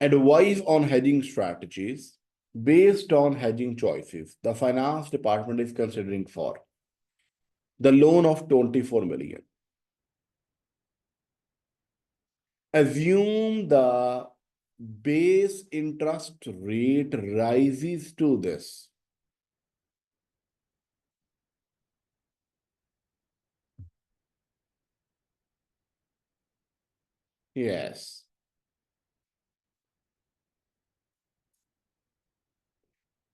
Advice on hedging strategies. Based on hedging choices, the finance department is considering for the loan of 24 million. Assume the base interest rate rises to this. Yes.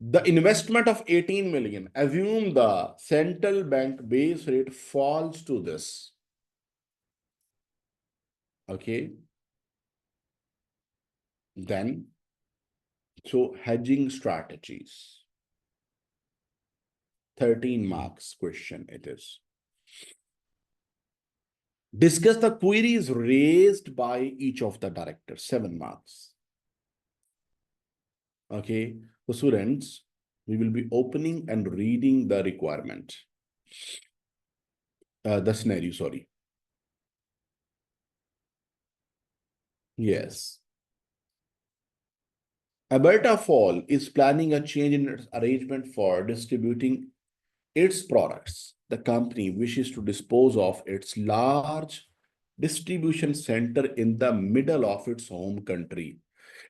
The investment of 18 million. Assume the central bank base rate falls to this. Okay. Then, so hedging strategies. 13 marks question it is. Discuss the queries raised by each of the directors. 7 marks. Okay. So students, we will be opening and reading the requirement. The scenario, sorry. Yes. Abertafol is planning a change in its arrangement for distributing its products. The company wishes to dispose of its large distribution center in the middle of its home country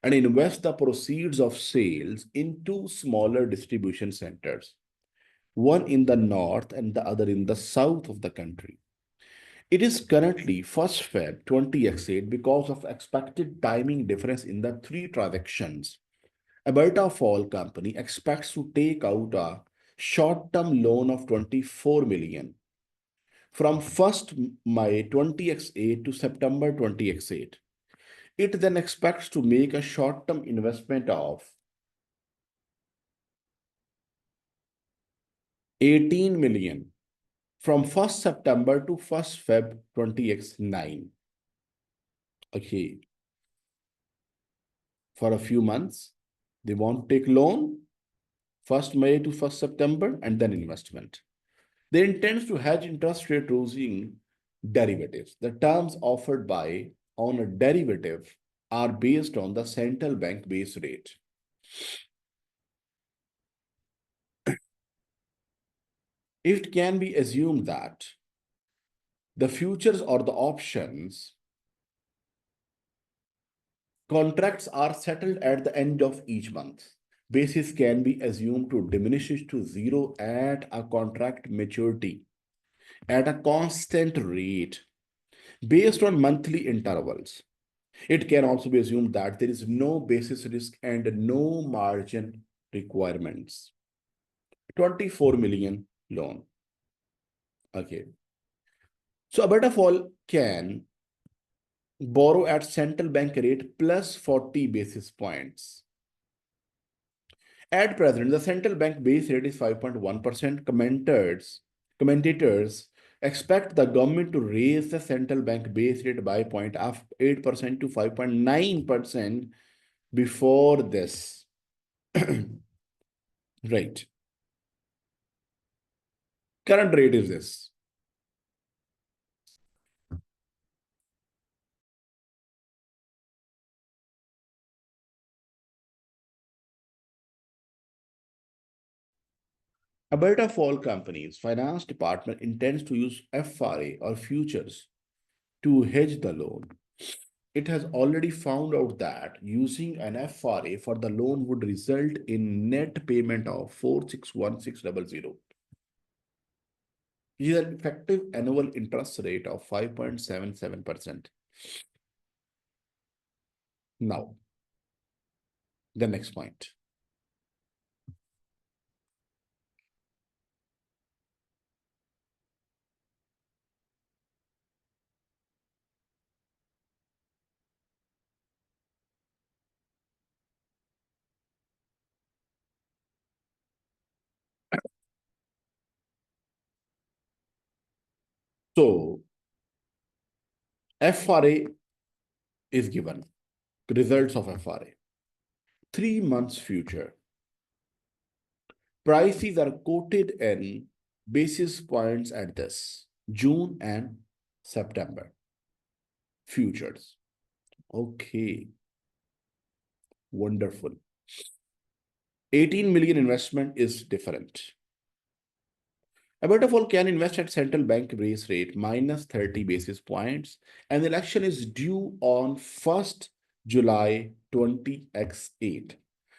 and invest the proceeds of sales in two smaller distribution centers, one in the north and the other in the south of the country. It is currently 1st Feb 20x8 because of expected timing difference in the three transactions. Abertafol company expects to take out a short-term loan of 24 million from 1st May 20x8 to September 20x8. It then expects to make a short-term investment of 18 million from 1st September to 1st Feb 20x9. Okay. For a few months, they want to take loan 1st May to 1st September and then investment. They intend to hedge interest rate using derivatives. The terms offered by on a derivative are based on the central bank base rate. It can be assumed that the futures or the options contracts are settled at the end of each month. Basis can be assumed to diminish to zero at a contract maturity at a constant rate based on monthly intervals. It can also be assumed that there is no basis risk and no margin requirements. 24 million loan. Okay. So Abertafol can borrow at central bank rate plus 40 basis points. At present, the central bank base rate is 5.1%. Commentators expect the government to raise the central bank base rate by 0.8% to 5.9% before this. Right. Current rate is this. Abertafol Company's finance department intends to use FRA or futures to hedge the loan. It has already found out that using an FRA for the loan would result in net payment of 461600. It is an effective annual interest rate of 5.77%. Now, the next point. So, FRA is given. Results of FRA. 3 months future. Prices are quoted in basis points at this June and September futures. Okay. Wonderful. 18 million investment is different. Abertafol can invest at central bank base rate minus 30 basis points, and the election is due on 1st July 20x8.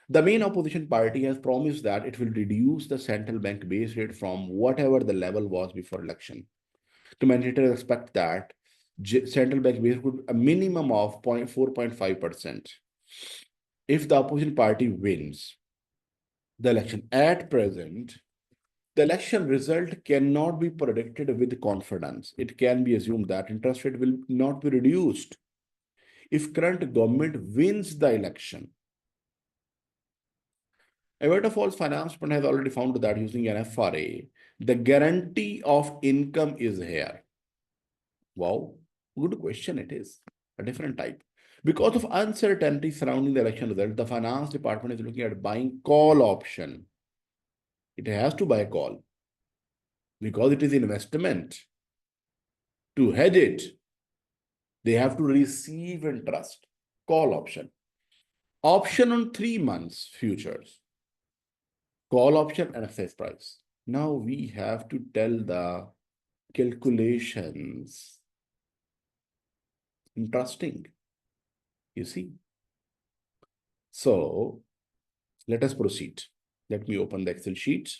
The main opposition party has promised that it will reduce the central bank base rate from whatever the level was before election. Commentators expect that central bank base could a minimum of 4.5%. If the opposition party wins the election at present, the election result cannot be predicted with confidence. It can be assumed that interest rate will not be reduced if current government wins the election. Abertafol's finance department has already found that using an FRA, the guarantee of income is here. Wow, good question it is. A different type. Because of uncertainty surrounding the election result, the finance department is looking at buying call option. It has to buy call because it is investment. To hedge it, they have to receive interest. Call option. Option on 3 months futures. Call option and exercise price. Now we have to tell the calculations. Interesting. You see? So let us proceed. Let me open the Excel sheet.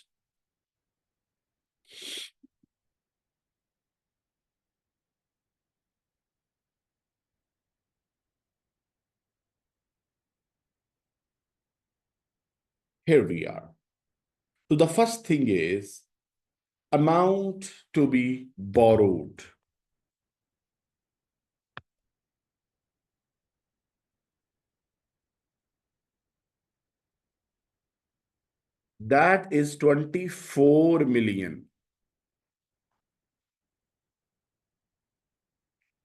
Here we are. So the first thing is amount to be borrowed. That is 24 million.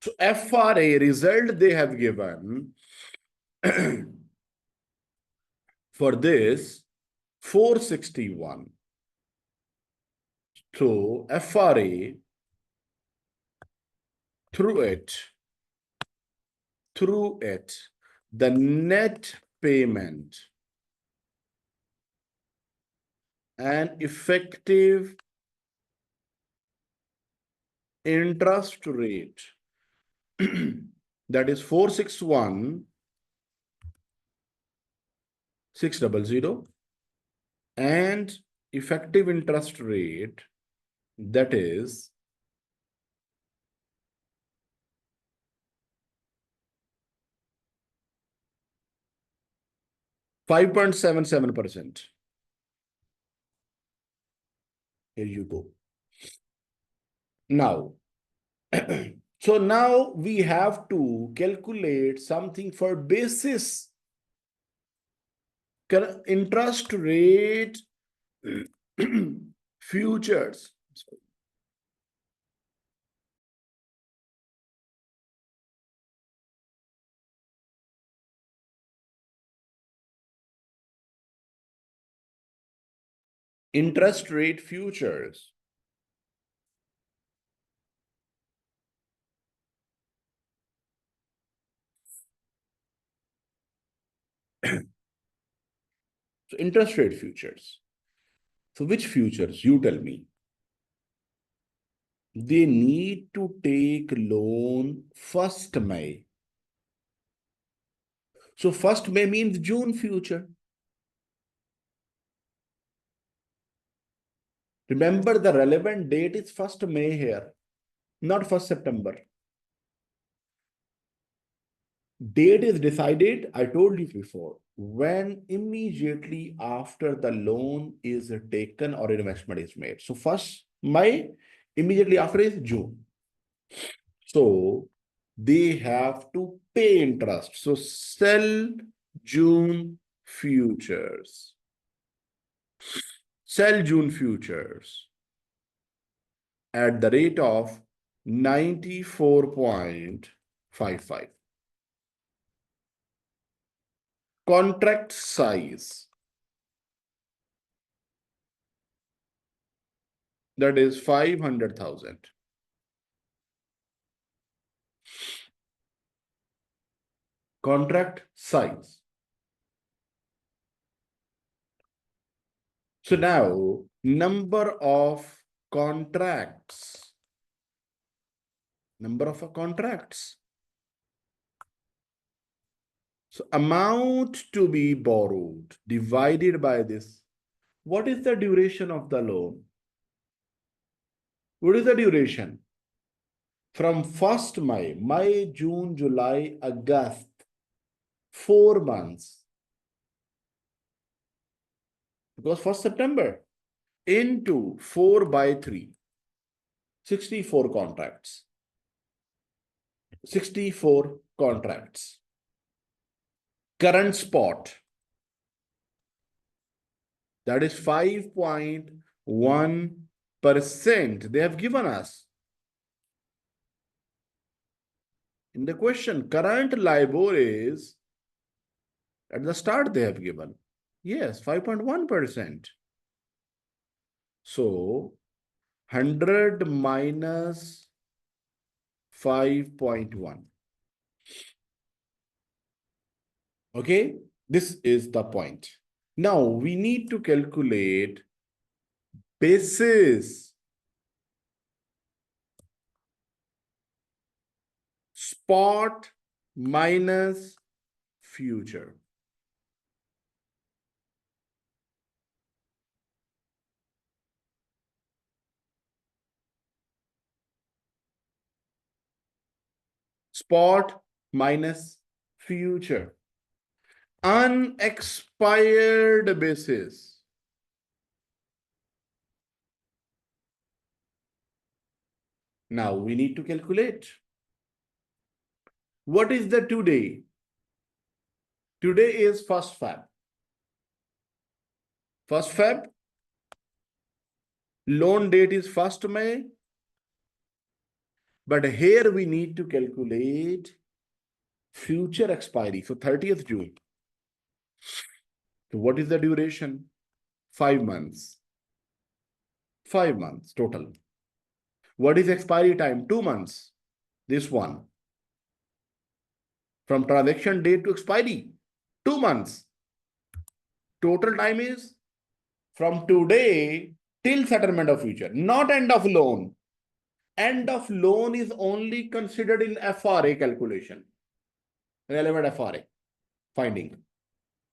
So FRA result they have given for this 461. So FRA through it, the net payment and effective interest rate that is 461 600 and effective interest rate that is 5.77%. Here you go. Now, so now we have to calculate something for basis interest rate futures. Interest rate futures. So interest rate futures. So which futures? You tell me. They need to take loan 1st May. So 1st May means June future. Remember the relevant date is 1st May here, not 1st September. Date is decided, I told you before, when immediately after the loan is taken or investment is made. So 1st May, immediately after is June. So they have to pay interest. So sell June futures. Sell June futures at the rate of 94.55. Contract size, that is 500,000. Contract size. So now, number of contracts. Number of contracts. So amount to be borrowed divided by this. What is the duration of the loan? What is the duration? From 1st May, June, July, August, 4 months. Because 1st September into 4 by 3, 64 contracts. 64 contracts. Current spot, that is 5.1%. They have given us. In the question, current LIBOR is, at the start they have given. Yes, 5.1%. So, 100 minus 5.1. Okay, this is the point. Now, we need to calculate basis. Spot minus future. Spot minus future. Unexpired basis. Now we need to calculate. What is the today? Today is 1st Feb. 1st Feb. Loan date is 1st May. But here we need to calculate future expiry. So 30th June. So what is the duration? 5 months. 5 months total. What is expiry time? 2 months. This one. From transaction date to expiry, 2 months. Total time is from today till settlement of future, not end of loan. End of loan is only considered in FRA calculation. Relevant FRA finding.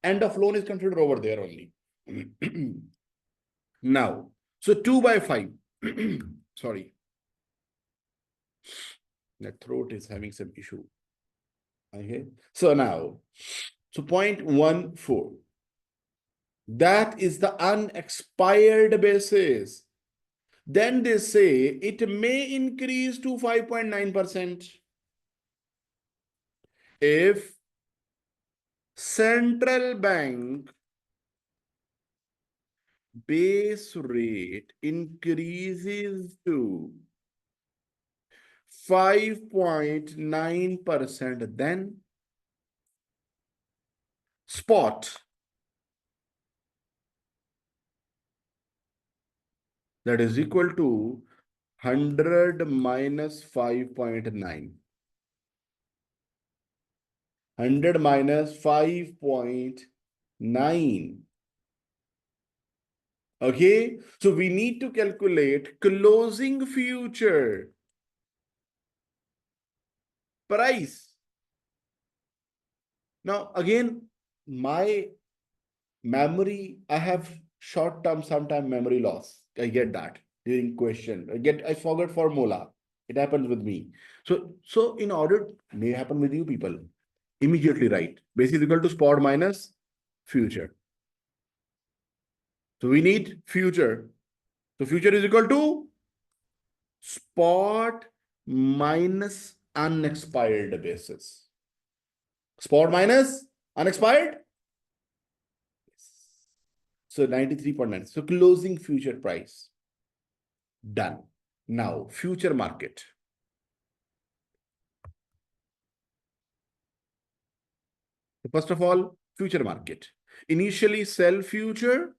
End of loan is considered over there only. Now, so 2 by 5. Sorry. The throat is having some issue. Okay. So now, so 0.14. That is the unexpired basis. Then they say it may increase to 5.9% if central bank base rate increases to 5.9%, then spot, that is equal to 100 minus 5.9. 100 minus 5.9. Okay, so we need to calculate closing future price. Now, again, my memory, I have short-term, sometime memory loss. I get that during question. I forget formula. It happens with me. So in order, may happen with you people. Immediately write. Base is equal to spot minus future. So we need future. So future is equal to spot minus unexpired basis. Spot minus unexpired. So 93.9. So closing future price. Done. Now, future market. So first of all, future market. Initially sell future.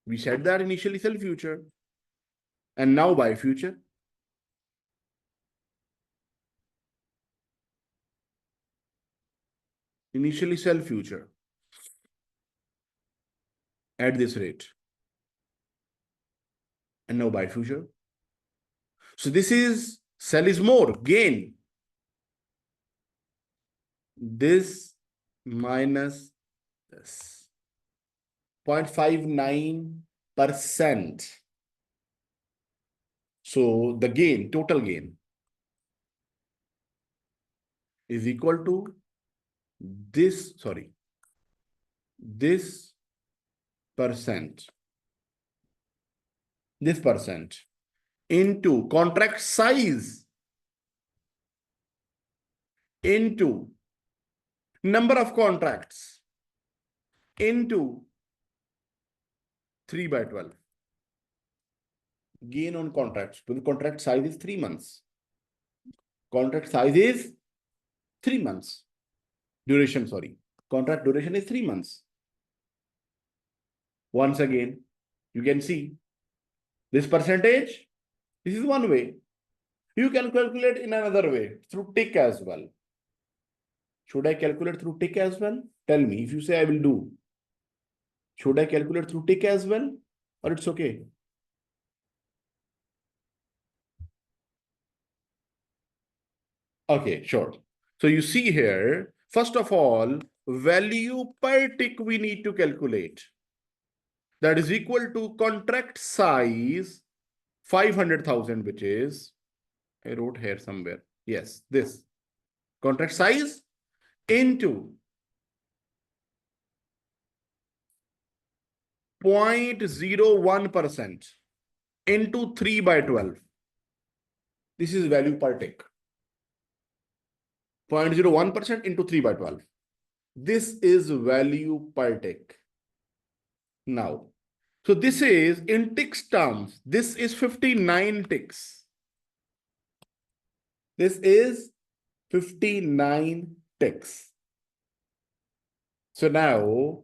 We said that initially sell future. And now buy future. Initially sell future. at this rate. And now buy future. So this is sell is more, gain. This minus this 0.59%. So the gain, total gain, is equal to this, sorry, this percent, this percent into contract size into number of contracts into 3 by 12. Gain on contracts. Because contract size is 3 months. Contract size is 3 months. Duration, sorry. Contract duration is 3 months. Once again, you can see this percentage. This is one way. You can calculate in another way through tick as well. Should I calculate through tick as well? Tell me. If you say I will do, should I calculate through tick as well, or it's okay? Okay, sure. So you see here, first of all, value per tick we need to calculate. That is equal to contract size 500,000, which is, I wrote here somewhere. Yes, this contract size into 0.01% into 3 by 12. This is value per tick. 0.01% into 3 by 12. This is value per tick. Now, so this is in ticks terms, this is 59 ticks. This is 59 ticks. So now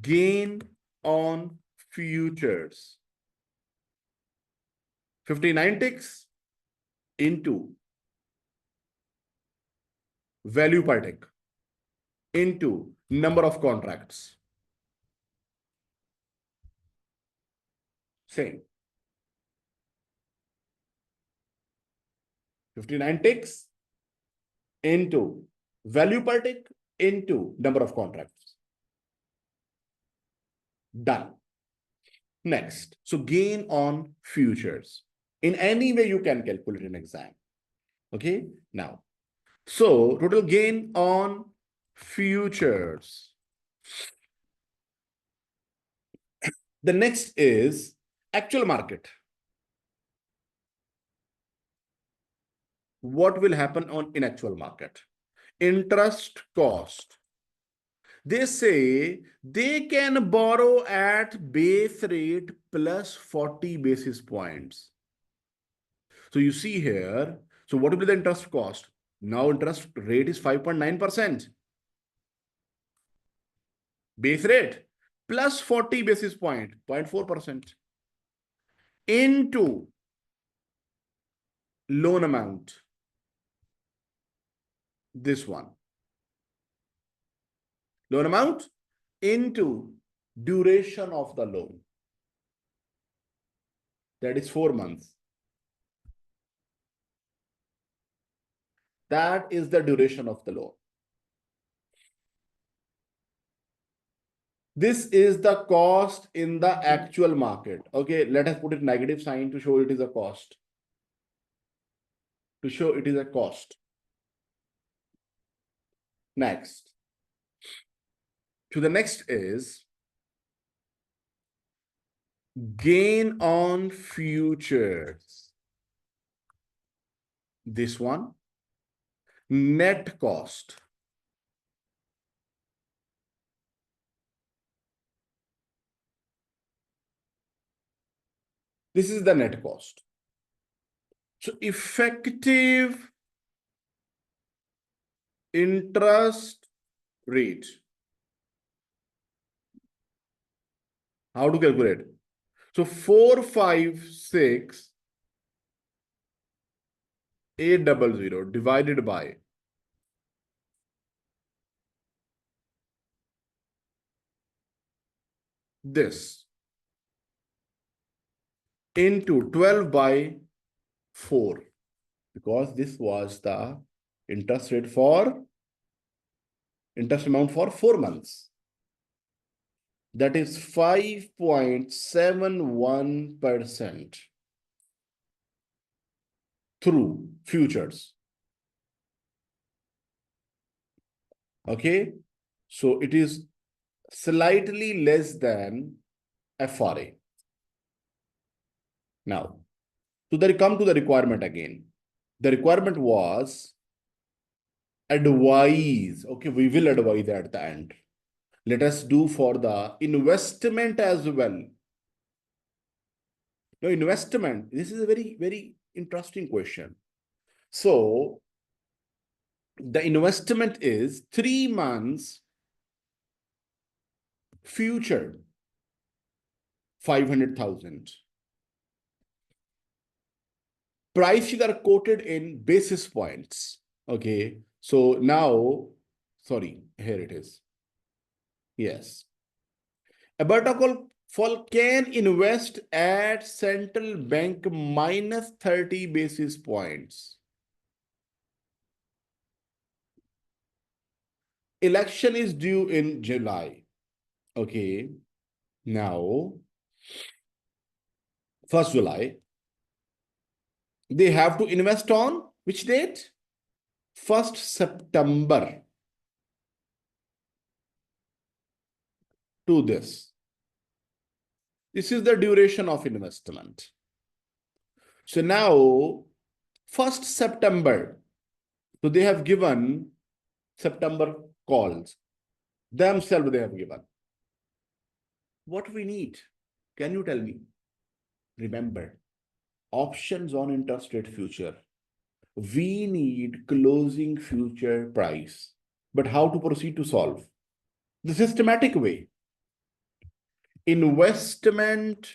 gain on futures. 59 ticks into value per tick into number of contracts. Same. 59 ticks into value per tick into number of contracts. Done. Next, so gain on futures. In any way you can calculate in exam. Okay, now, so total gain on futures. The next is actual market. What will happen in actual market? Interest cost. They say they can borrow at base rate plus 40 basis points. So you see here, so what will be the interest cost? Now interest rate is 5.9%. Base rate plus 40 basis point, 0.4%, into loan amount. This one. Loan amount into duration of the loan. That is 4 months. That is the duration of the loan. This is the cost in the actual market. Okay, let us put it negative sign to show it is a cost. To show it is a cost. Next. To the next is gain on futures. This one. Net cost. This is the net cost. So effective interest rate. How to calculate? So 456,800 divided by this into 12 by 4, because this was the interest rate for interest amount for 4 months. That is 5.71% through futures. Okay, so it is slightly less than FRA. Now, come to the requirement again. The requirement was advise. Okay, we will advise at the end. Let us do for the investment as well. Now, investment, this is a very, very interesting question. So, the investment is 3 months future, 500,000. Prices are quoted in basis points. Okay, so now, sorry, here it is. Yes. Abertafol can invest at central bank minus 30 basis points. Election is due in July. Okay. Now, 1st July. They have to invest on which date? 1st September to this. This is the duration of investment. So now, 1st September. So they have given September calls. Themselves they have given. What we need? Can you tell me? Remember, options on interest rate future. We need closing future price. But how to proceed to solve? The systematic way. Investment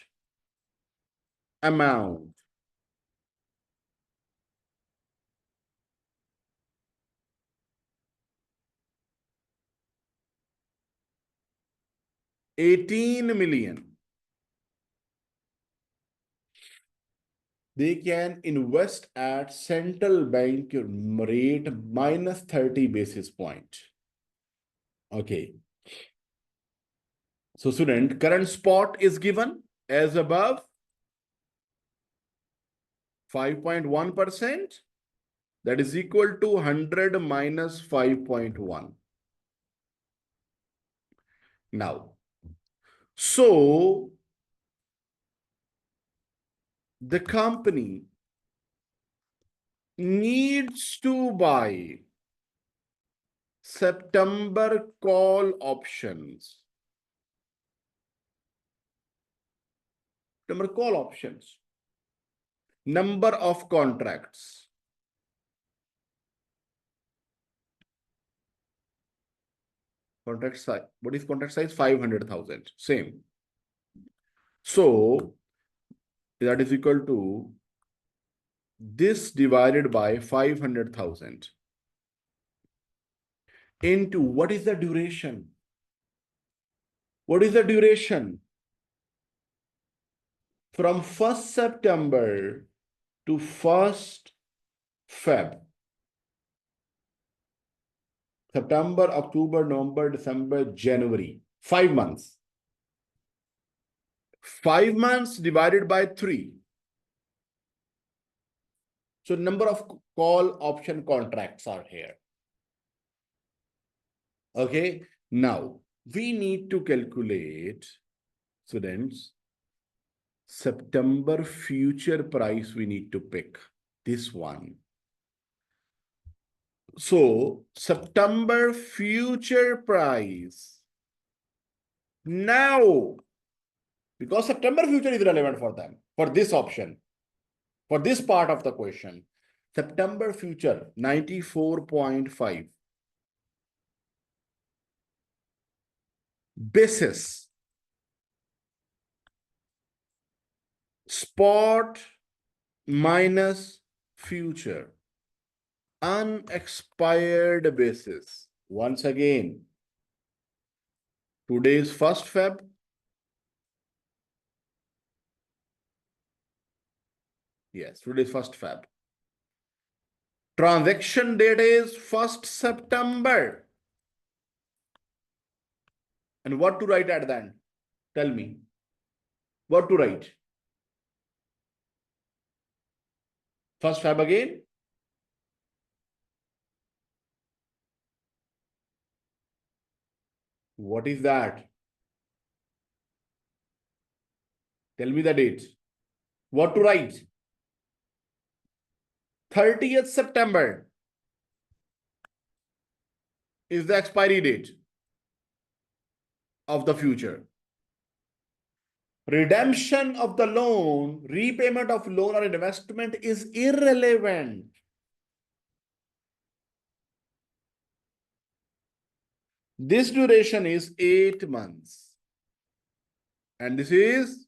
amount. $18 million. They can invest at central bank rate minus 30 basis point. Okay. So student, current spot is given as above 5.1%. That is equal to 100 minus 5.1. Now, so the company needs to buy September call options. September call options. Number of contracts. Contract size. What is contract size? 500,000. Same. So that is equal to this divided by 500,000 into what is the duration? What is the duration? From 1st September to 1st Feb. September, October, November, December, January. 5 months. 5 months divided by 3. So number of call option contracts are here. Okay. Now, we need to calculate, students, September future price we need to pick. This one. So, September future price. Now, because September future is relevant for them, for this option, for this part of the question. September future, 94.5. Basis. Spot minus future. Unexpired basis. Once again, today is 1st Feb. Yes, today is 1st Feb. Transaction date is 1st September. And what to write at the end? Tell me. What to write? 1st Feb again? What is that? Tell me the date. What to write? 30th September is the expiry date of the future. Redemption of the loan, repayment of loan or investment is irrelevant. This duration is 8 months. And this is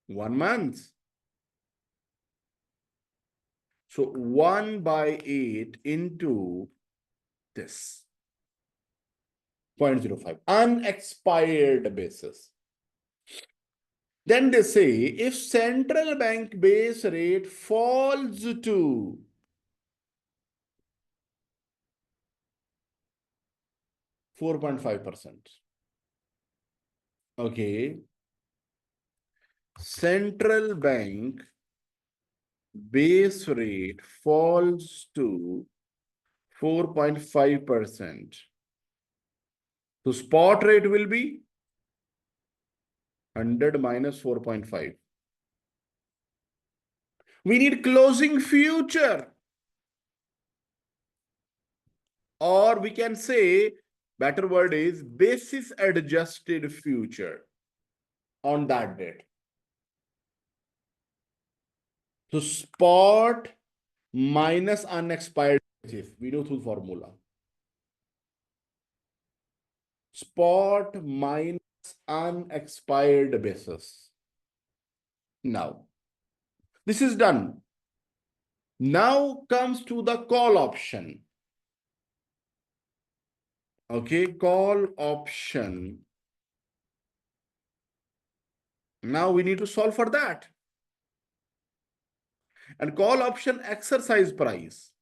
1 month. So 1 by 8 into this 0.05 unexpired basis. Then they say if central bank base rate falls to 4.5%. Okay. Central bank base rate falls to 4.5%. So spot rate will be 100 minus 4.5. We need closing future. Or we can say, better word is basis adjusted future on that date. So spot minus unexpired basis. We know through formula. Spot minus unexpired basis. Now, this is done. Now comes to the call option. Okay, call option. Now we need to solve for that. And call option exercise price.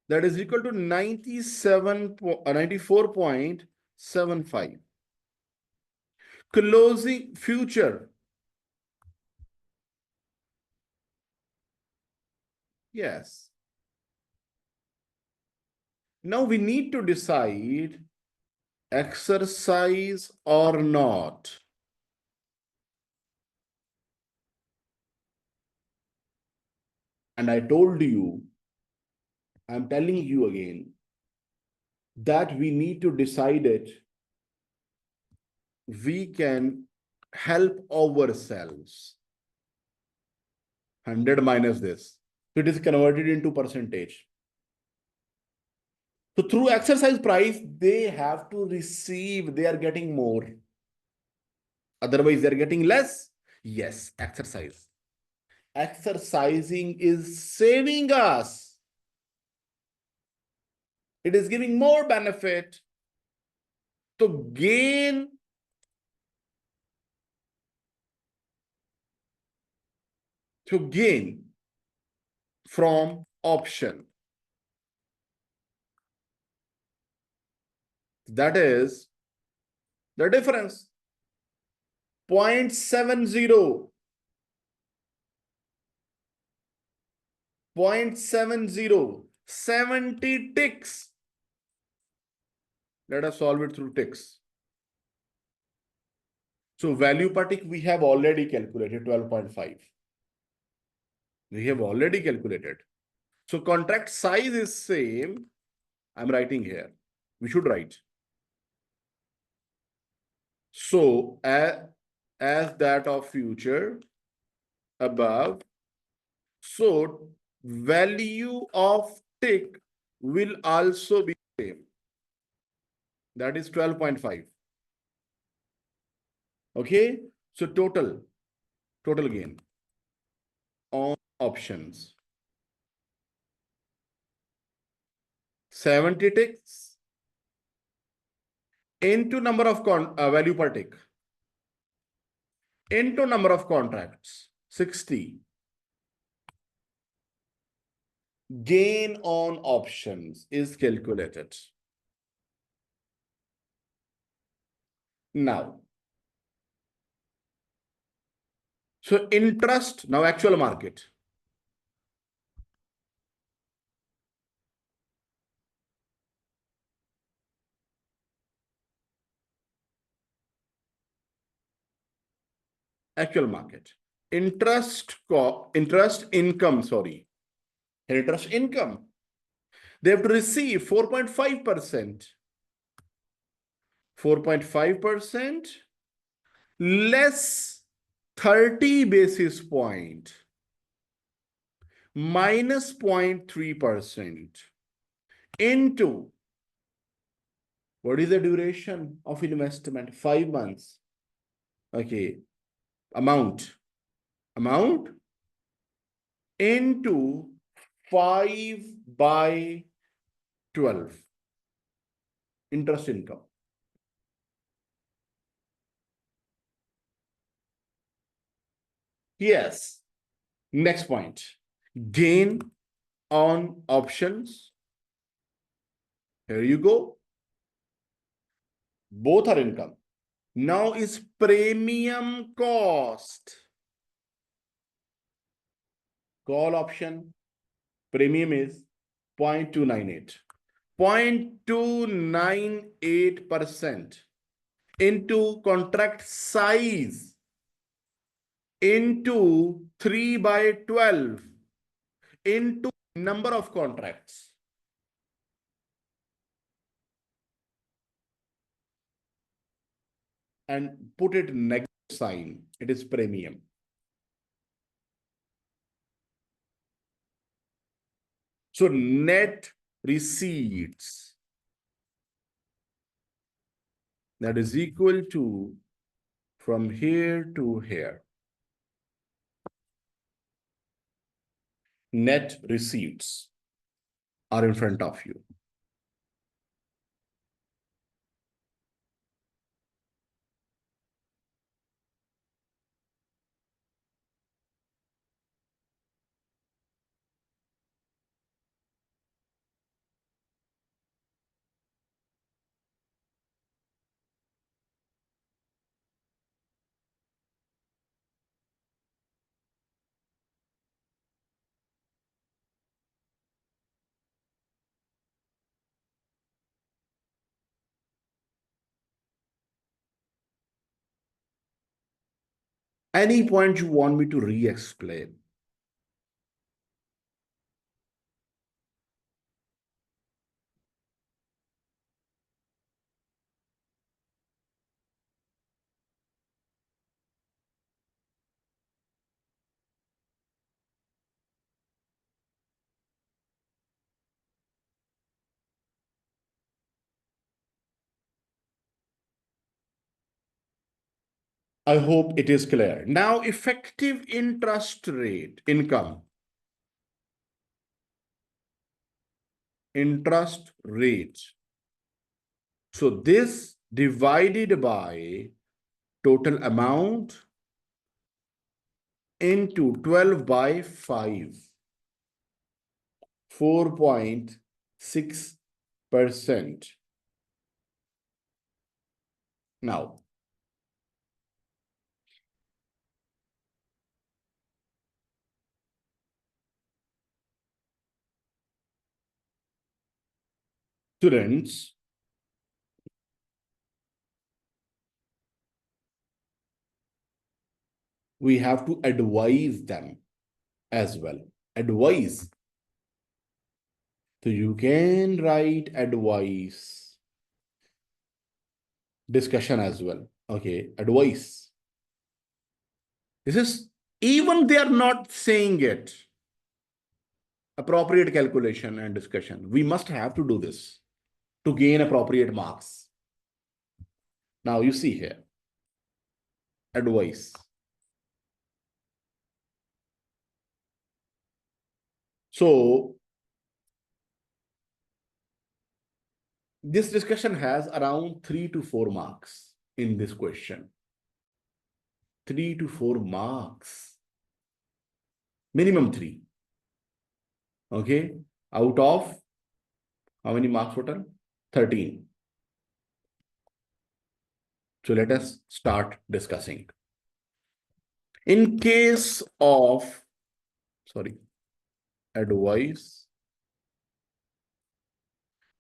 That is equal to 94.75. Closing future. Yes. Now we need to decide exercise or not. And I told you, I'm telling you again, that we need to decide it. We can help ourselves. 100 minus this. So it is converted into percentage. So through exercise price, they have to receive, they are getting more. Otherwise, they're getting less. Yes, exercise. Exercising is saving us. It is giving more benefit to gain from option. That is the difference. 0.70. 0.70. 70 ticks. Let us solve it through ticks. So value per tick we have already calculated 12.5. We have already calculated. So contract size is same. I'm writing here. We should write. So as that of future above. So value of tick will also be same. That is 12.5. Okay. So total gain on options. 70 ticks into number of value per tick into number of contracts, 60. Gain on options is calculated. Now, so interest, now actual market. Actual market. Interest income, sorry. Interest income. They have to receive 4.5%. 4.5% less 30 basis point minus 0.3% into what is the duration of investment? 5 months. Okay. Amount into 5 by 12. Interest income. Yes. Next point. Gain on options. Here you go. Both are income. Now is premium cost. Call option. Premium is 0.298. 0.298% into contract size into 3 by 12 into number of contracts. And put it negative sign. It is premium. So net receipts, that is equal to from here to here. Net receipts are in front of you. Any point you want me to re-explain? I hope it is clear. Now, effective interest rate, income. Interest rate. So this divided by total amount into 12 by 5. 4.6%. Now, students, we have to advise them as well. Advise. So you can write advice, discussion as well. Okay, advice. This is, even they are not saying it, appropriate calculation and discussion. We must have to do this to gain appropriate marks. Now you see here, advice. So This discussion has around 3 to 4 marks in this question. 3 to 4 marks. Minimum 3. Okay. Out of how many marks total? 13. So let us start discussing. In case of, advice.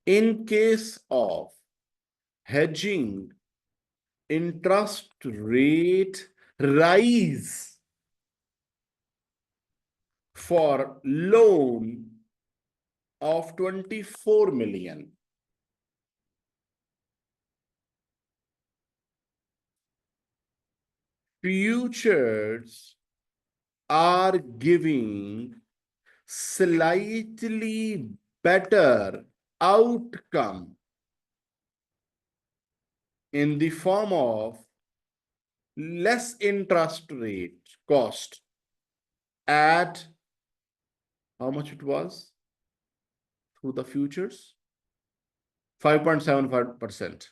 In case of hedging interest rate rise for loan of 24 million, futures are giving slightly better outcome in the form of less interest rate cost at how much it was through the futures? 5.75%.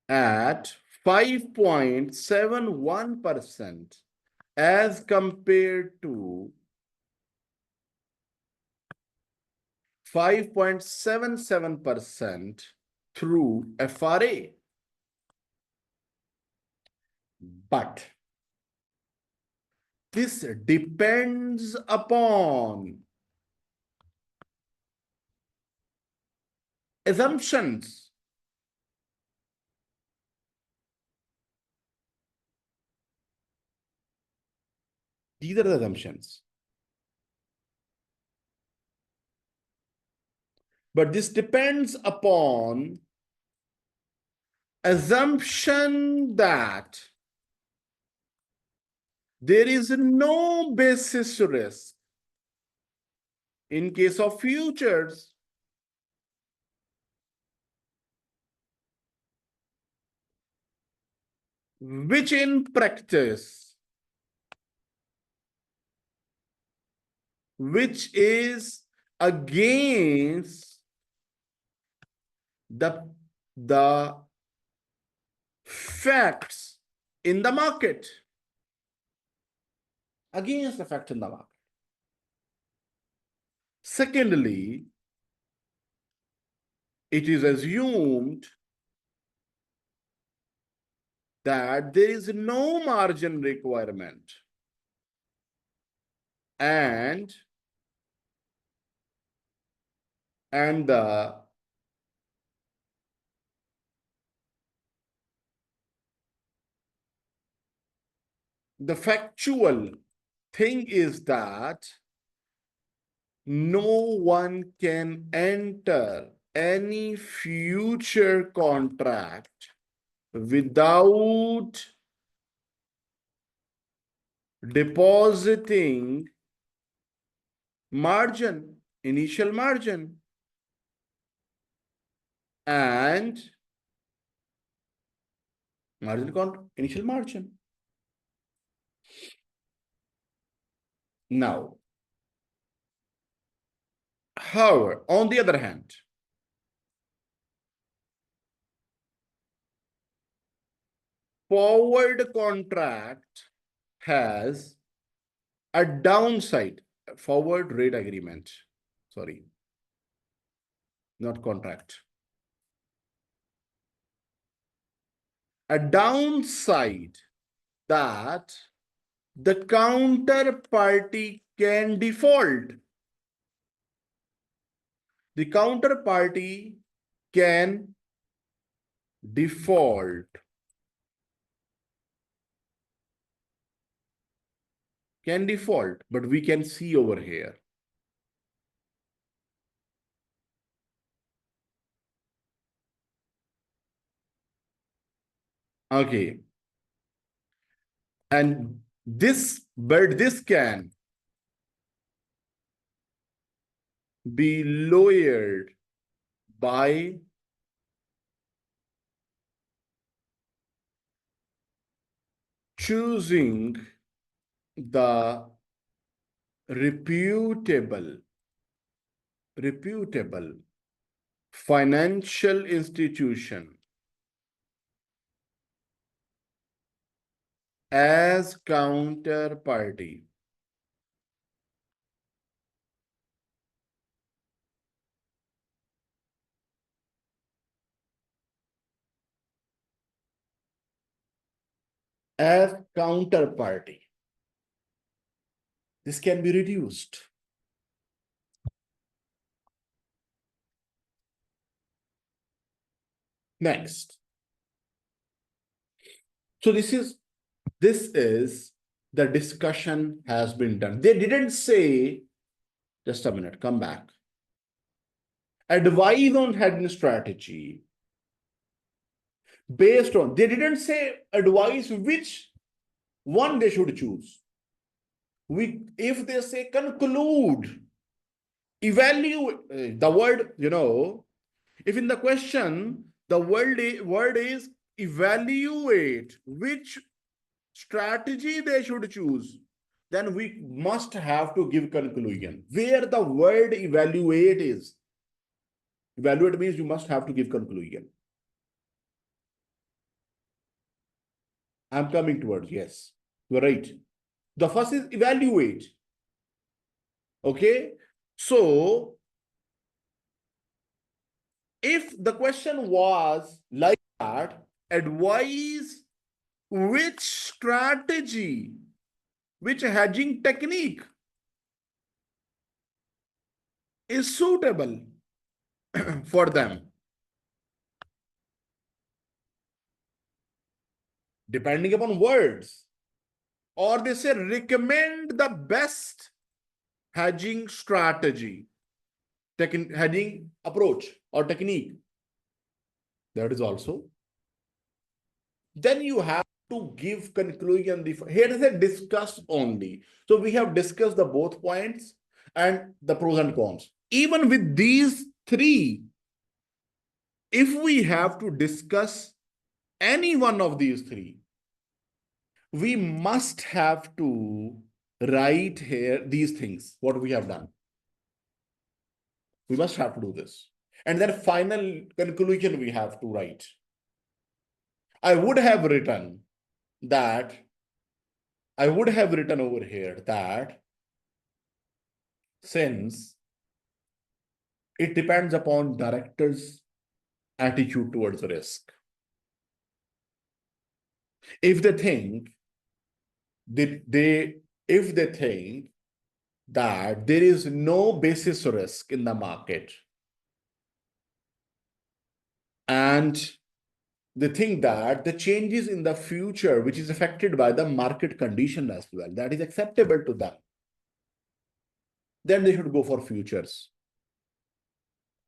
At 5.71% as compared to 5.77% through FRA. But this depends upon assumptions. These are the assumptions. But this depends upon assumption that there is no basis risk in case of futures, which in practice, which is against the facts in the market. Against the fact in the market. Secondly, it is assumed that there is no margin requirement and the factual thing is that no one can enter any future contract without depositing margin, initial margin, and initial margin. Now, however, on the other hand, forward contract has a downside, forward rate agreement, sorry, not contract. A downside that the counterparty can default. The counterparty can default. Can default, but we can see over here. Okay. And this can be lowered by choosing the reputable financial institution as counterparty. As counterparty. This can be reduced. Next. So this is the discussion has been done. They didn't say, just a minute, come back. Advise on hedging strategy based on, they didn't say advise which one they should choose. If they say conclude, evaluate, the word, if in the question, the word is evaluate which strategy they should choose, then we must have to give conclusion. Where the word evaluate is, evaluate means you must have to give conclusion. I'm coming towards, yes, you're right. The first is evaluate. Okay, so if the question was like that, advise which strategy, which hedging technique is suitable for them, depending upon words, or they say recommend the best hedging strategy, hedging approach or technique. That is also. Then you have to give conclusion. Here is a discuss only. So we have discussed the both points and the pros and cons. Even with these three, if we have to discuss any one of these three, we must have to write here these things, what we have done. We must have to do this. And then final conclusion we have to write. I would have written over here that since it depends upon director's attitude towards risk. If they think if they think that there is no basis risk in the market, and they think that the changes in the future, which is affected by the market condition as well, that is acceptable to them, then they should go for futures.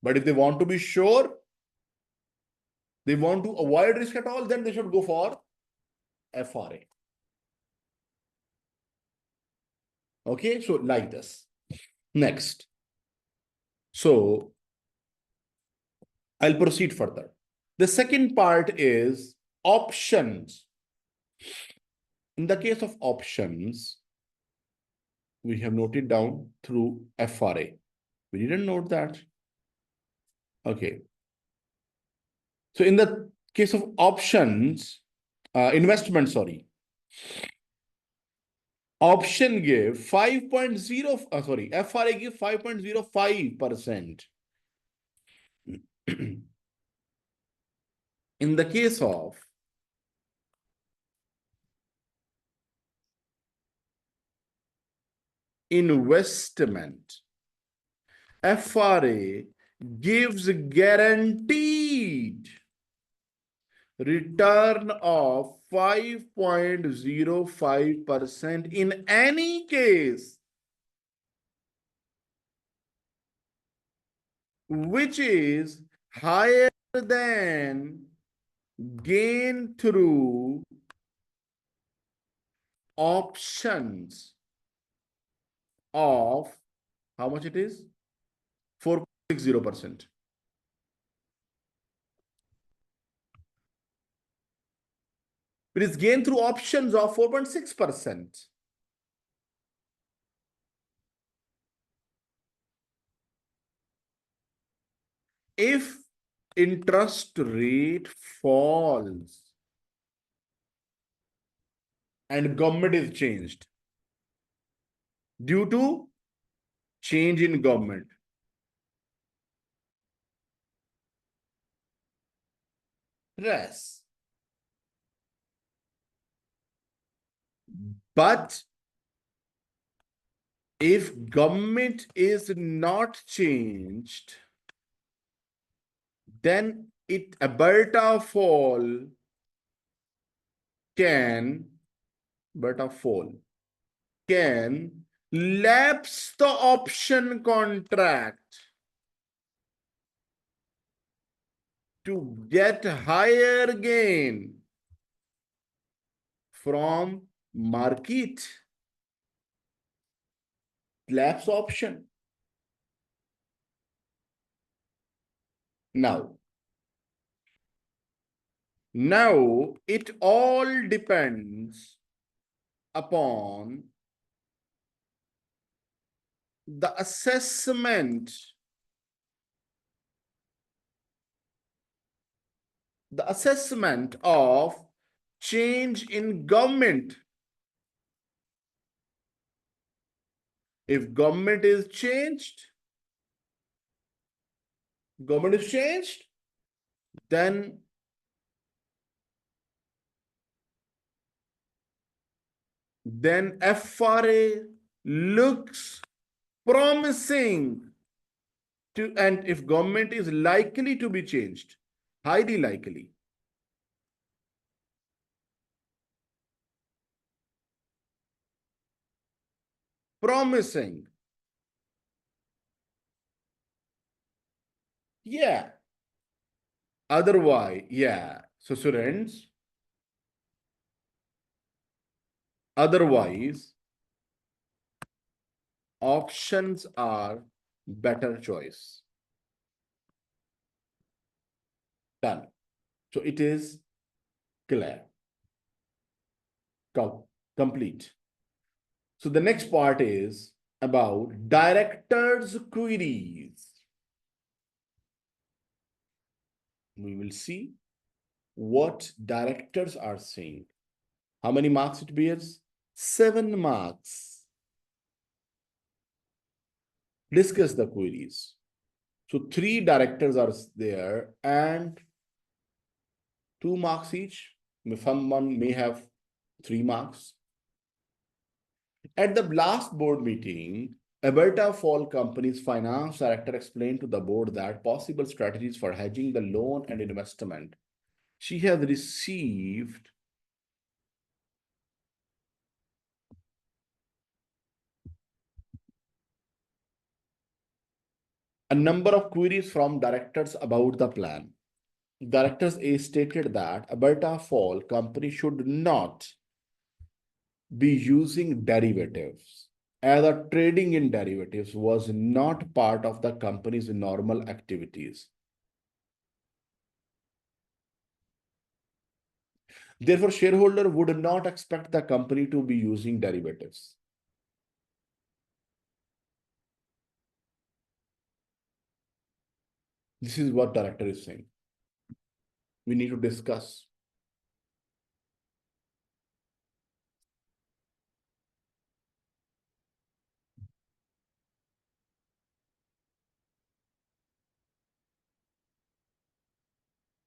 But if they want to be sure, they want to avoid risk at all, then they should go for FRA. Okay, so like this. Next. So I'll proceed further. The second part is options. In the case of options, we have noted down through FRA. We didn't note that. Okay. So in the case of options, investment, sorry, option give 5.0, sorry, FRA give 5.05%. In the case of investment, FRA gives guaranteed return of 5.05% in any case which is higher than gain through options of how much it is? 4.60%. It is gain through options of 4.6%. If interest rate falls and government is changed due to change in government, yes. But if government is not changed, then it Abertafol can Abertafol can lapse the option contract to get higher gain from market. Lapse option. Now it all depends upon the assessment of change in government. If government is changed, then FRA looks promising to, and if government is likely to be changed, highly likely, promising, yeah. Otherwise, yeah. So students, otherwise, options are better choice. Done. So it is clear, complete. So the next part is about directors' queries. We will see what directors are saying. How many marks it bears? 7 marks. Discuss the queries. So 3 directors are there and 2 marks each. Someone may have 3 marks. At the last board meeting, Abertafol Company's finance director explained to the board that possible strategies for hedging the loan and investment. She has received a number of queries from directors about the plan. Directors A stated that Abertafol Company should not be using derivatives, as the trading in derivatives was not part of the company's normal activities. Therefore, shareholder would not expect the company to be using derivatives. This is what director is saying. We need to discuss.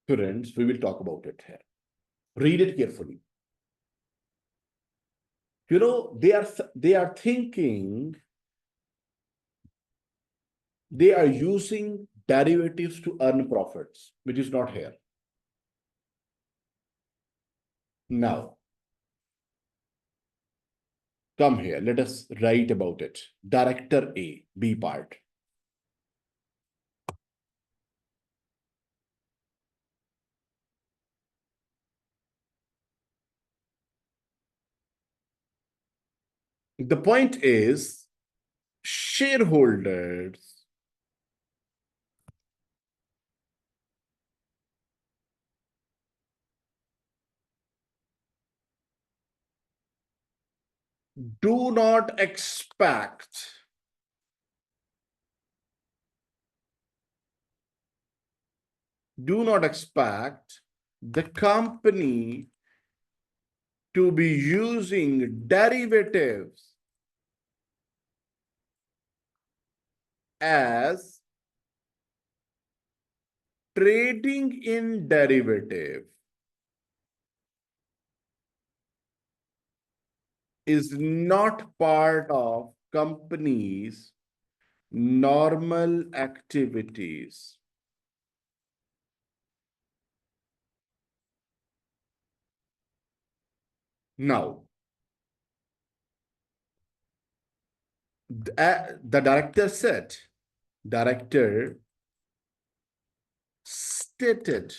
Students, we will talk about it here. Read it carefully. You know, they are thinking they are using derivatives to earn profits, which is not here. Now, come here. Let us write about it. Director A, B part. The point is, shareholders do not expect do not expect the company to be using derivatives as trading in derivative is not part of company's normal activities. Now, the director stated,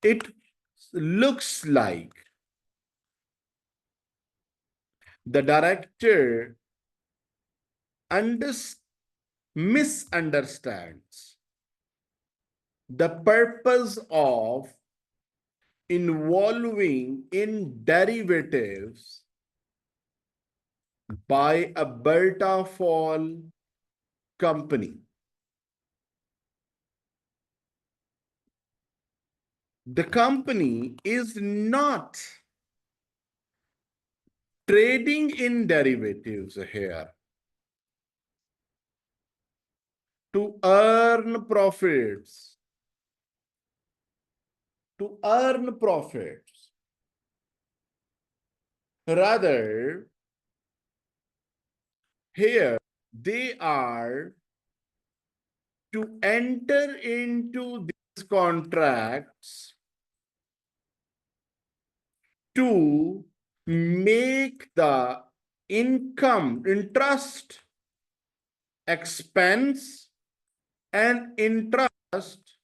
it looks like the director misunderstands the purpose of involving in derivatives by a Abertafol company. The company is not trading in derivatives here to earn profits, to earn profits. Rather, here they are to enter into these contracts to make the interest expense and interest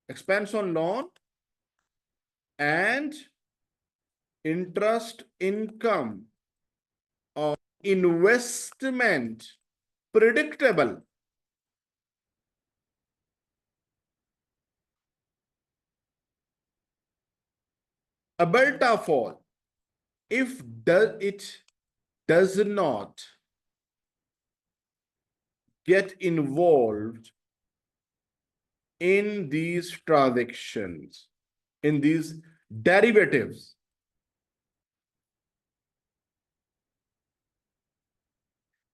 expense on loan and interest income of investment predictable. Abertafol, if it does not get involved in these transactions, in these derivatives,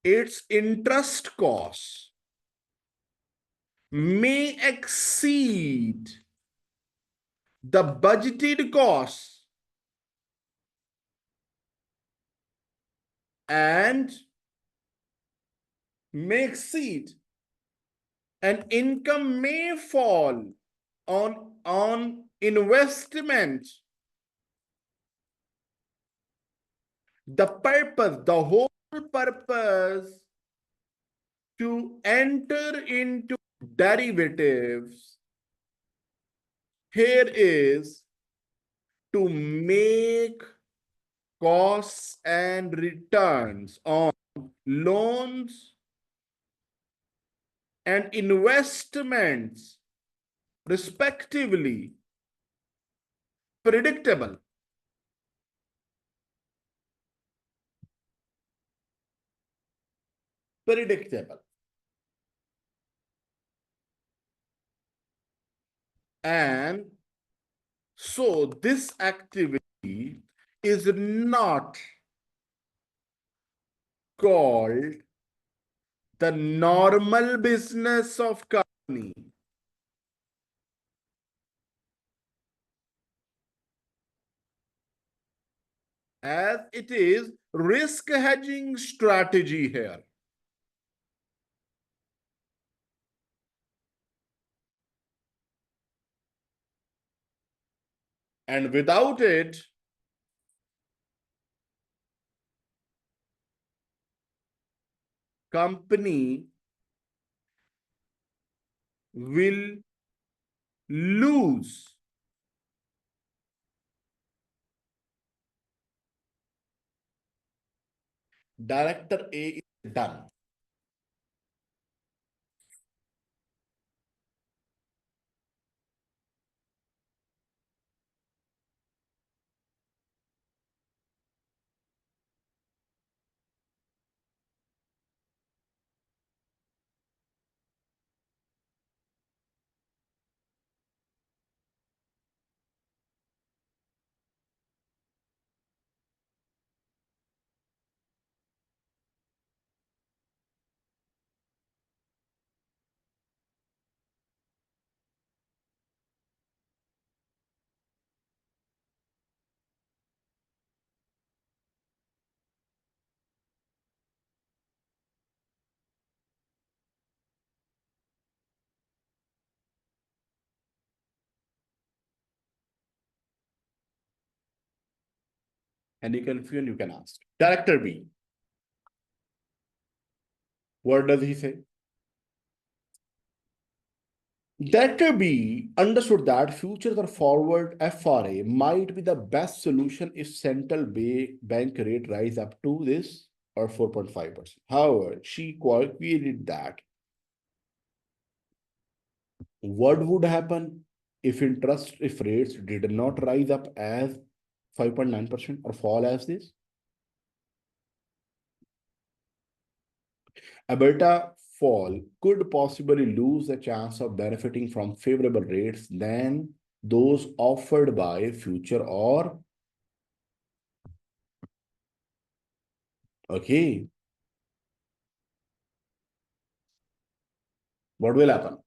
its interest costs may exceed the budgeted costs and may exceed, and income may fall on investment. The whole purpose to enter into derivatives here is to make costs and returns on loans and investments, respectively, predictable. Predictable. And so this activity is not called the normal business of company, as it is risk hedging strategy here. And without it, company will lose director A is done. Any confusion, you can ask. Director B, what does he say? Director B understood that futures or forward FRA might be the best solution if central bank rate rise up to this or 4.5%. However, she queried that what would happen if rates did not rise up as 5.9% or fall as this? Abertafol could possibly lose the chance of benefiting from favorable rates than those offered by future or okay. What will happen?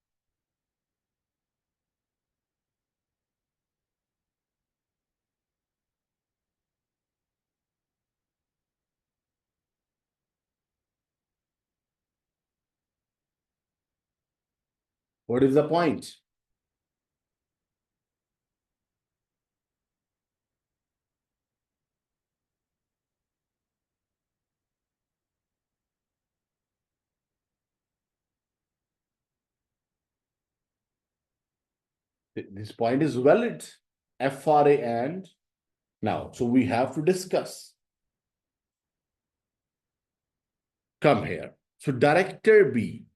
What is the point? This point is valid. FRA and now, so we have to discuss. Come here. So Director B.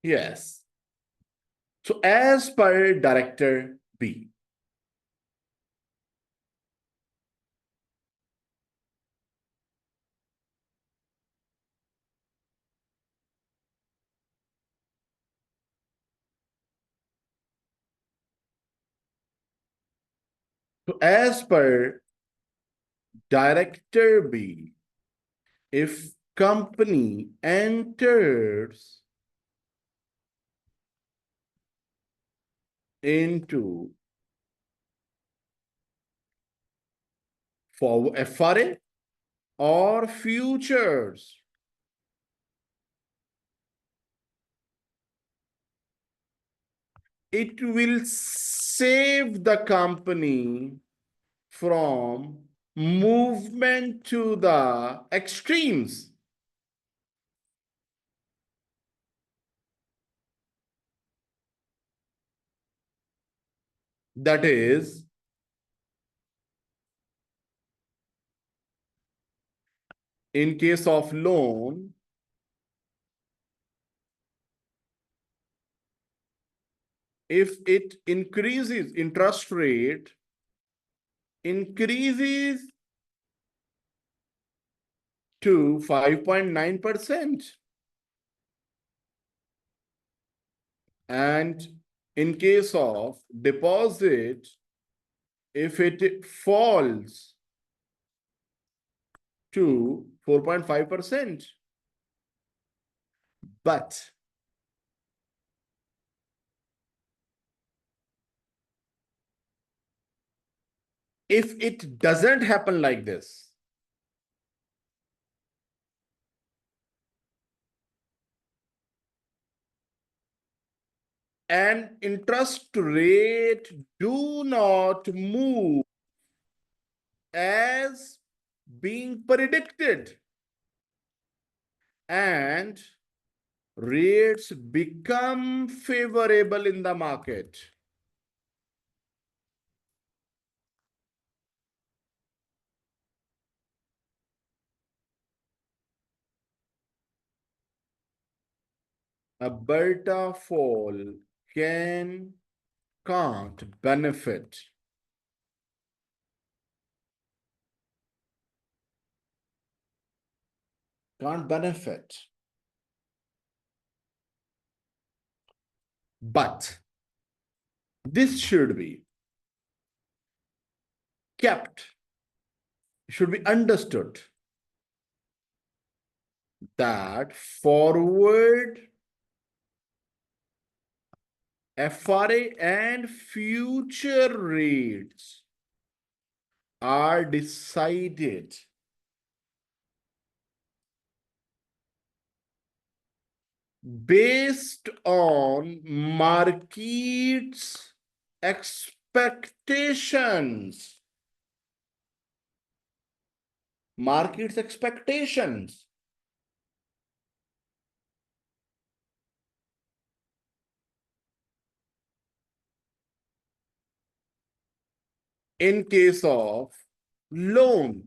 Yes. So as per Director B, so as per Director B, if company enters into for FRA or futures, it will save the company from movement to the extremes. That is, in case of loan, if it increases interest rate, increases to 5.9%. And in case of deposit, if it falls to 4.5%. But if it doesn't happen like this, and interest rate do not move as being predicted, and rates become favorable in the market, Abertafol can't benefit. Can't benefit. But this should be kept, should be understood that forward FRA and future rates are decided based on market's expectations. Market's expectations. In case of loan,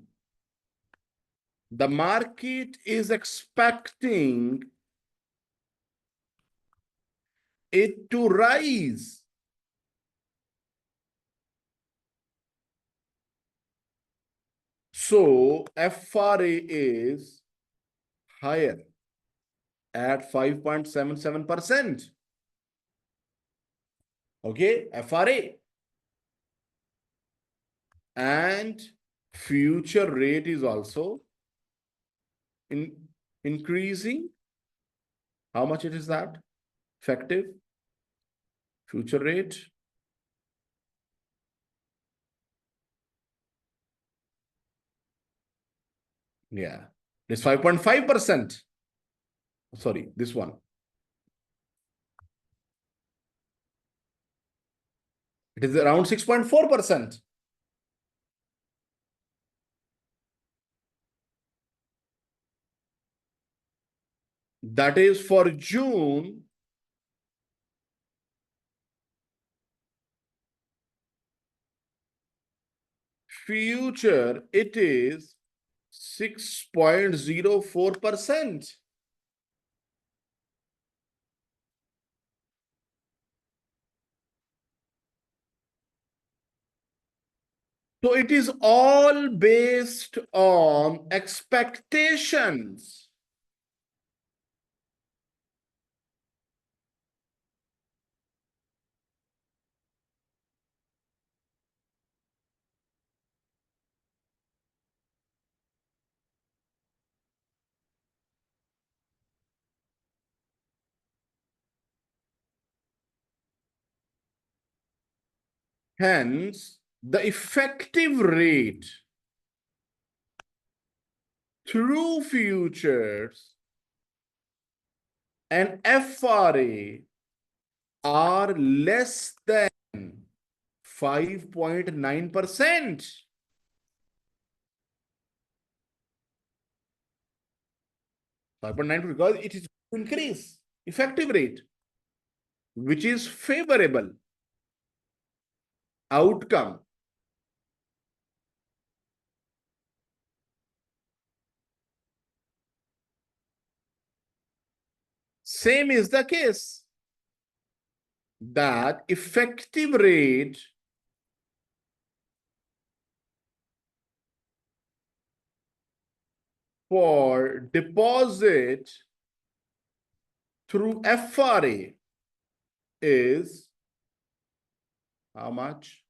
the market is expecting it to rise. So FRA is higher at 5.77%. Okay, FRA. And future rate is also increasing. How much it is that? Effective future rate. Yeah, it's 5.5%. Sorry, this one. It is around 6.4%. That is for June. Future, it is 6.04%. So it is all based on expectations. Hence, the effective rate through futures and FRA are less than 5.9%. 5.9 because it is to increase effective rate, which is favorable outcome. Same is the case that effective rate for deposit through FRA is how much?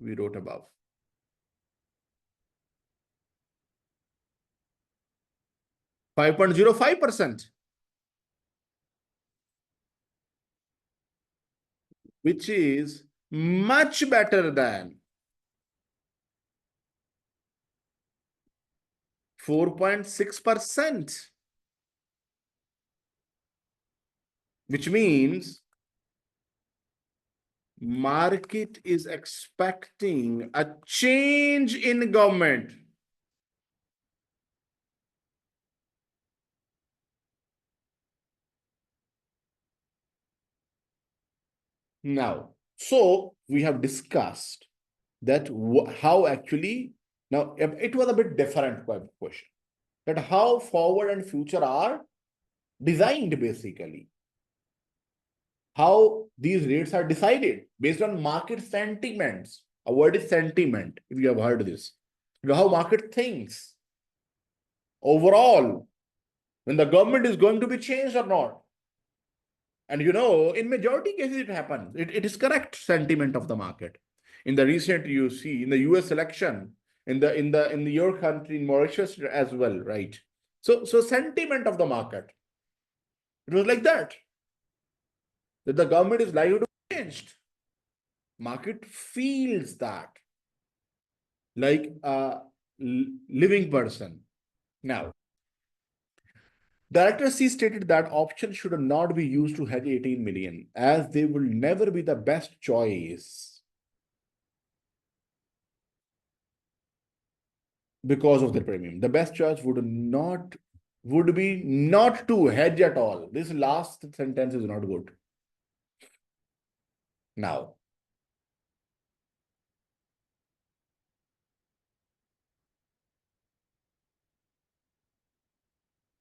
We wrote above. 5.05%, which is much better than 4.6%, which means market is expecting a change in government. Now, so we have discussed that how actually, now it was a bit different question, that how forward and future are designed basically. How these rates are decided based on market sentiments. A word is sentiment, if you have heard this. You know how market thinks overall, when the government is going to be changed or not. And you know, in majority cases it happens. It is correct sentiment of the market. In the recent, you see, in the US election, in your country, in Mauritius as well, right? So sentiment of the market. It was like that. that the government is likely to be changed. Market feels that like a living person. Now, Director C stated that options should not be used to hedge 18 million as they will never be the best choice because of the premium. The best choice would be not to hedge at all. This last sentence is not good. Now,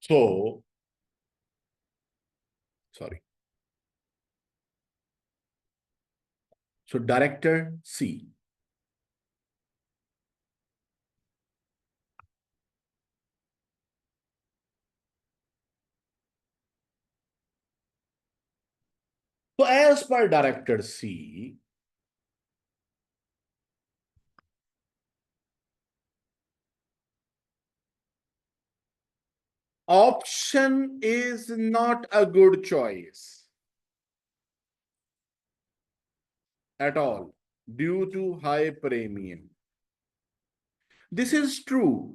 so sorry. So Director C. So as per Director C, option is not a good choice at all due to high premium. This is true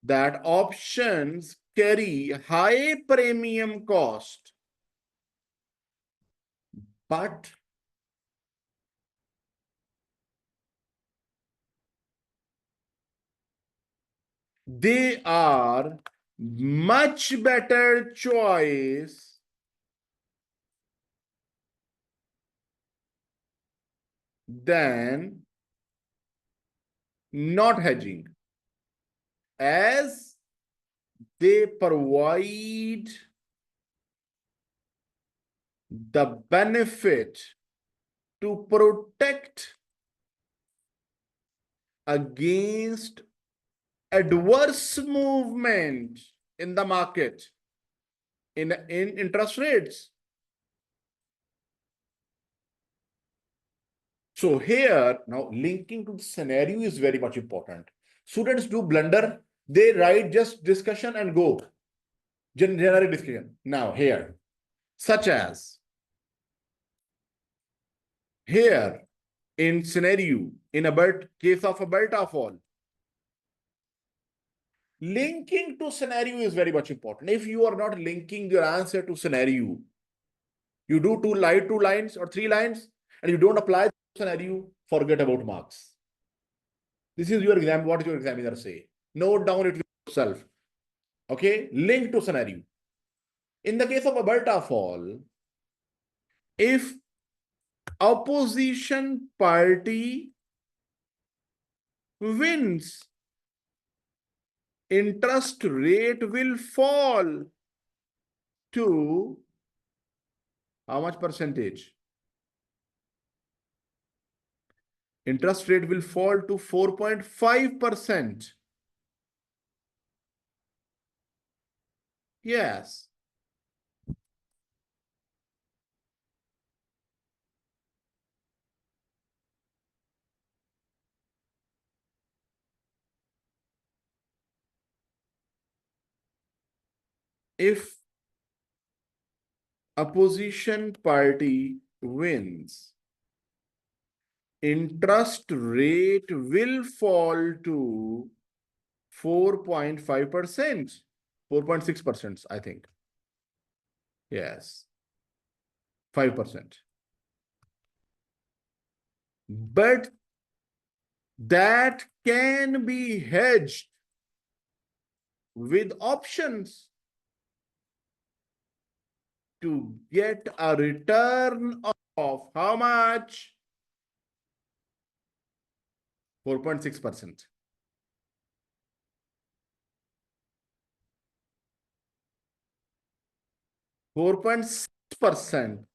that options carry high premium cost, but they are much better choice than not hedging, as they provide the benefit to protect against adverse movement in the market in interest rates. So here, now linking to the scenario is very much important. Students do blunder. They write just discussion and go. Generic discussion. Now here, such as here in scenario, in a case of Abertafol, linking to scenario is very much important. If you are not linking your answer to scenario, you do two lines or 3 lines, and you don't apply the scenario, forget about marks. This is your exam. What is your examiner say? Note down it yourself. Okay, link to scenario. In the case of Abertafol, if opposition party wins, interest rate will fall to how much percentage? Interest rate will fall to 4.5%. Yes. If opposition party wins, interest rate will fall to 4.5%, 4.6%, I think. Yes, 5%. But that can be hedged with options to get a return of how much? 4.6%. 4.6%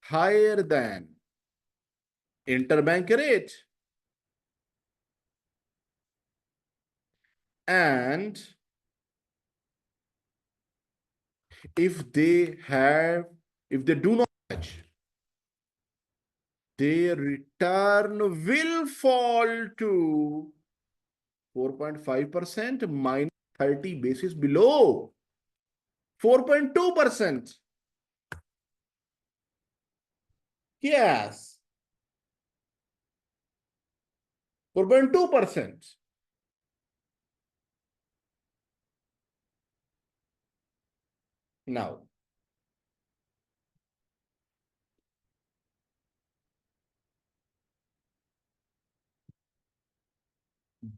higher than interbank rate. And if they do not hedge, their return will fall to 4.5% minus 30 basis below. 4.2%. Yes, 4.2%. Now,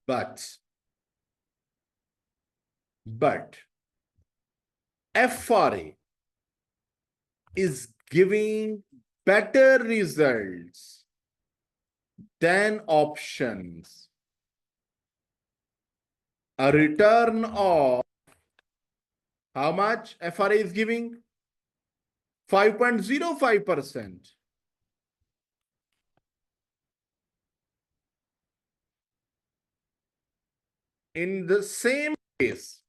but but FRA is giving better results than options. A return of how much FRA is giving? 5.05%. In the same case,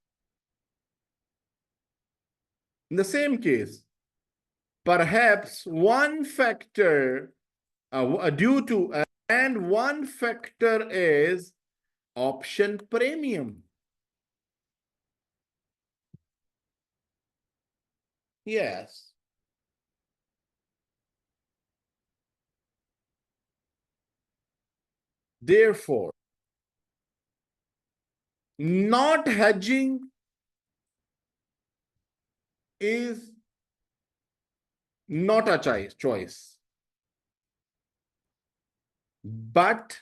perhaps one factor due to and one factor is option premium. Yes. Therefore, not hedging is not a choice, but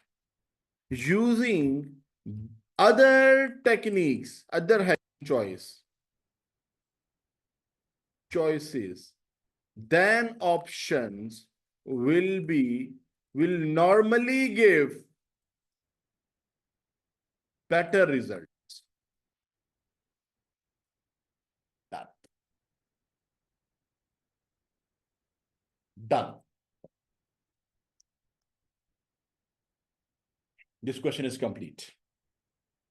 using other techniques, other hedging choices, then options will normally give better results. That done. This question is complete.